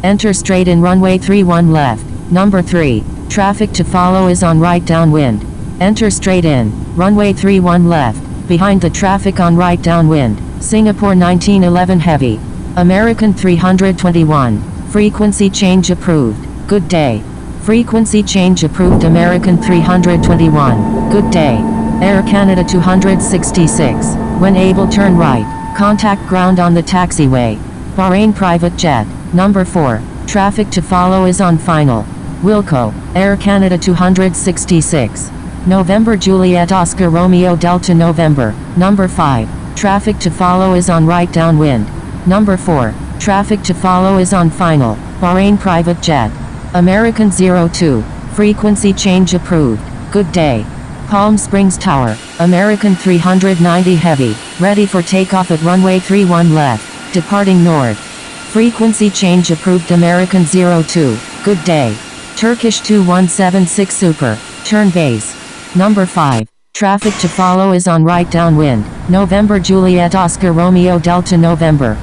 Enter straight in runway 31 left. Number 3. Traffic to follow is on right downwind. Enter straight in, runway 31 left, behind the traffic on right downwind. Singapore 1911 heavy. American 321. Frequency change approved. Good day. Frequency change approved American 321. Good day. Air Canada 266. When able turn right. Contact ground on the taxiway. Bahrain private jet. Number 4. Traffic to follow is on final. Wilco, Air Canada 266. November Juliet Oscar Romeo Delta November. Number 5. Traffic to follow is on right downwind. Number 4. Traffic to follow is on final. Bahrain private jet. American 02. Frequency change approved. Good day. Palm Springs Tower. American 390 heavy. Ready for takeoff at runway 31 left. Departing north. Frequency change approved American 02. Good day. Turkish 2176 Super. Turn base. Number 5. Traffic to follow is on right downwind. November Juliet Oscar Romeo Delta November.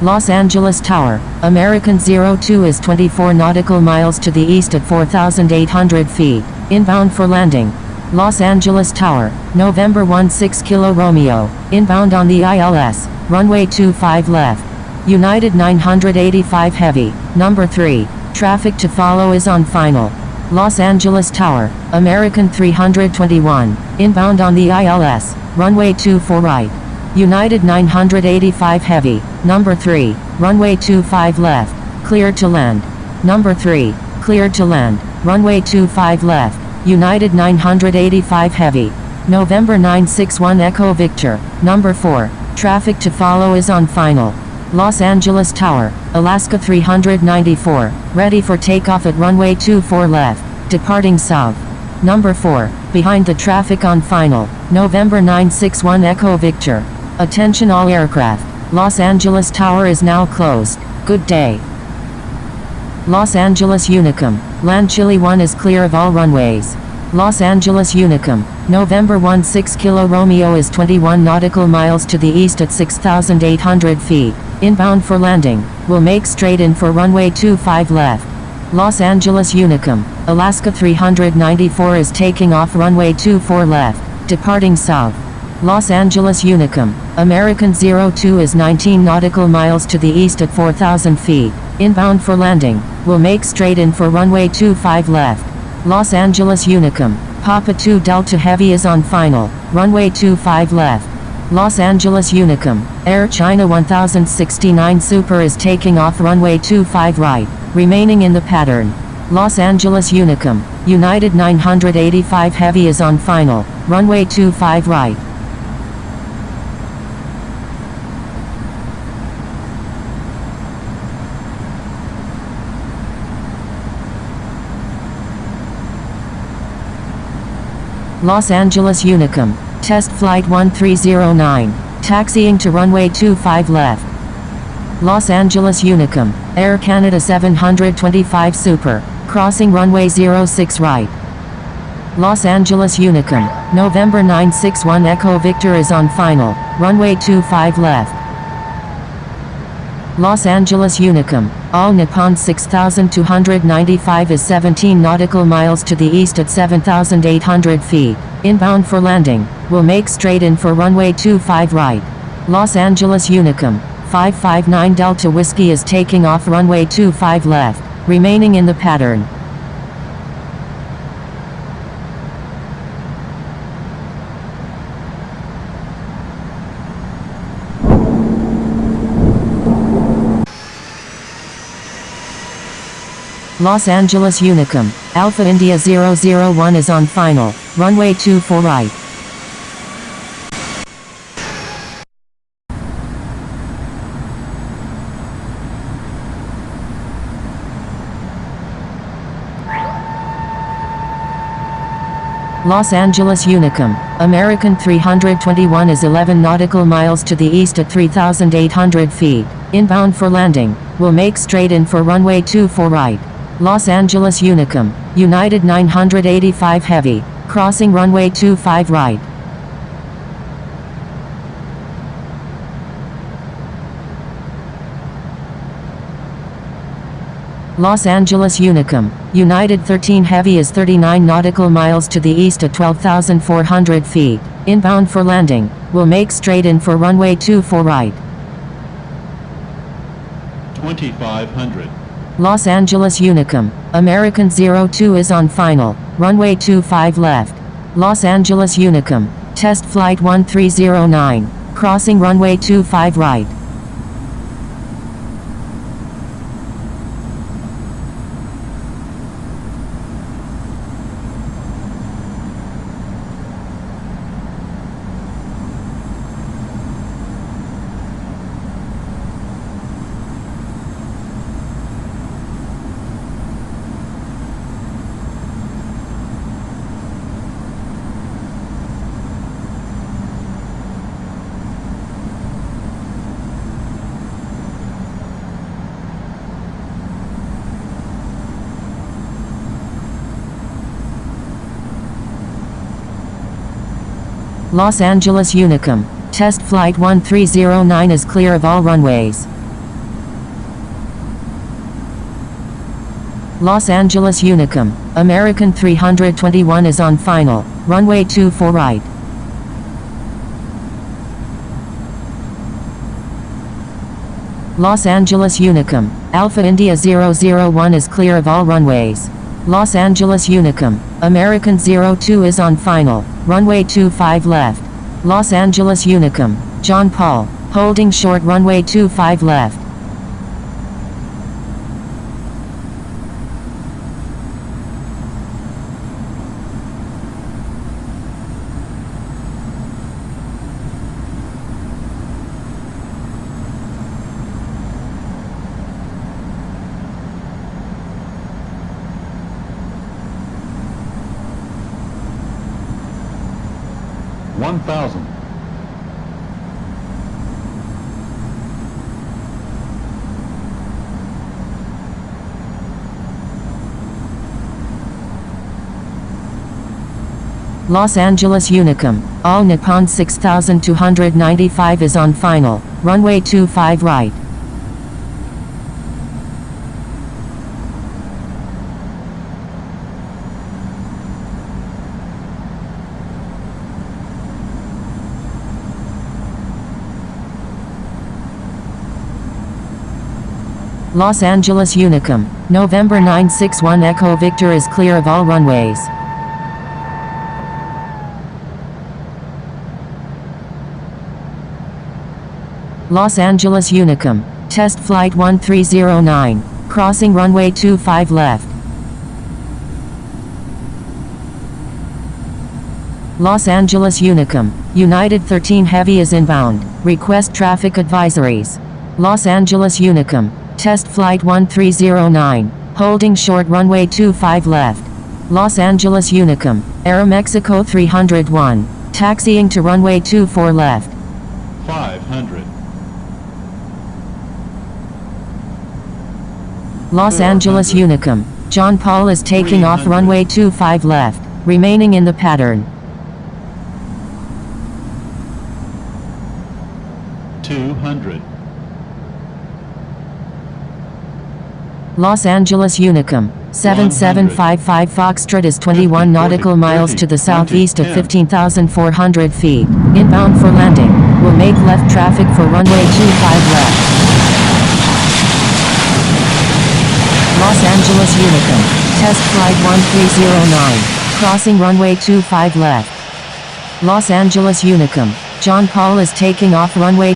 Los Angeles Tower, American 02 is 24 nautical miles to the east at 4,800 feet, inbound for landing. Los Angeles Tower, November 16 Kilo Romeo, inbound on the ILS, runway 25 left. United 985 Heavy, number 3, traffic to follow is on final. Los Angeles Tower, American 321, inbound on the ILS, runway 24 right. United 985 Heavy, number 3, runway 25 left, cleared to land. Number 3, cleared to land, runway 25 left. United 985 Heavy, November 961 Echo Victor, number 4, traffic to follow is on final. Los Angeles Tower, Alaska 394, ready for takeoff at runway 24 left, departing south. Number 4, behind the traffic on final, November 961 Echo Victor. Attention all aircraft, Los Angeles Tower is now closed. Good day. Los Angeles Unicum, Land Chile 1 is clear of all runways. Los Angeles Unicum, November 16 Kilo Romeo is 21 nautical miles to the east at 6,800 feet, inbound for landing, will make straight in for runway 25 left. Los Angeles Unicum, Alaska 394 is taking off runway 24 left, departing south. Los Angeles Unicum, American 02 is 19 nautical miles to the east at 4,000 feet, inbound for landing, will make straight in for runway 25 left. Los Angeles Unicum, Papa 2 Delta Heavy is on final, runway 25 left. Los Angeles Unicum, Air China 1069 Super is taking off runway 25 right, remaining in the pattern. Los Angeles Unicum, United 985 Heavy is on final, runway 25 right. Los Angeles Unicum, test flight 1309, taxiing to runway 25 left. Los Angeles Unicum, Air Canada 725 Super, crossing runway 06 right. Los Angeles Unicum, November 961 Echo Victor is on final, runway 25 left. Los Angeles Unicum, All Nippon 6295 is 17 nautical miles to the east at 7,800 feet, inbound for landing, will make straight in for runway 25 right. Los Angeles Unicum, 559 Delta Whiskey is taking off runway 25 left, remaining in the pattern. Los Angeles Unicum, Alpha India 001 is on final, runway 24 right. Los Angeles Unicum, American 321 is 11 nautical miles to the east at 3,800 feet, inbound for landing, will make straight in for runway 24 right. Los Angeles Unicum, United 985 Heavy, crossing runway 25 right. Los Angeles Unicum, United 13 Heavy is 39 nautical miles to the east at 12,400 feet, inbound for landing, will make straight in for runway 24 right. 2,500. Los Angeles Unicum, American 02 is on final, runway 25 left. Los Angeles Unicum, test flight 1309, crossing runway 25 right. Los Angeles Unicum, test flight 1309 is clear of all runways. Los Angeles Unicum, American 321 is on final, runway 24 right. Los Angeles Unicum, Alpha India 001 is clear of all runways. Los Angeles Unicum, American 02 is on final, runway 25 left. Los Angeles Unicum, John Paul, holding short runway 25 left. One thousand. Los Angeles Unicum, All Nippon 6295 is on final, runway 25 right. Los Angeles Unicum, November 961 Echo Victor is clear of all runways. Los Angeles Unicum, test flight 1309, crossing runway 25 left. Los Angeles Unicum, United 13 Heavy is inbound, request traffic advisories. Los Angeles Unicum, test flight 1309, holding short runway 25 left. Los Angeles Unicum, Aeromexico 301, taxiing to runway 24 left. 500. Los Angeles Unicum, John Paul is taking off runway 25 left, remaining in the pattern. 200. Los Angeles Unicum, 7755 Foxtrot is 21 nautical miles to the southeast of 15,400 feet, inbound for landing, will make left traffic for runway 25 left. Los Angeles Unicum, test flight 1309, crossing runway 25 left. Los Angeles Unicum, John Paul is taking off runway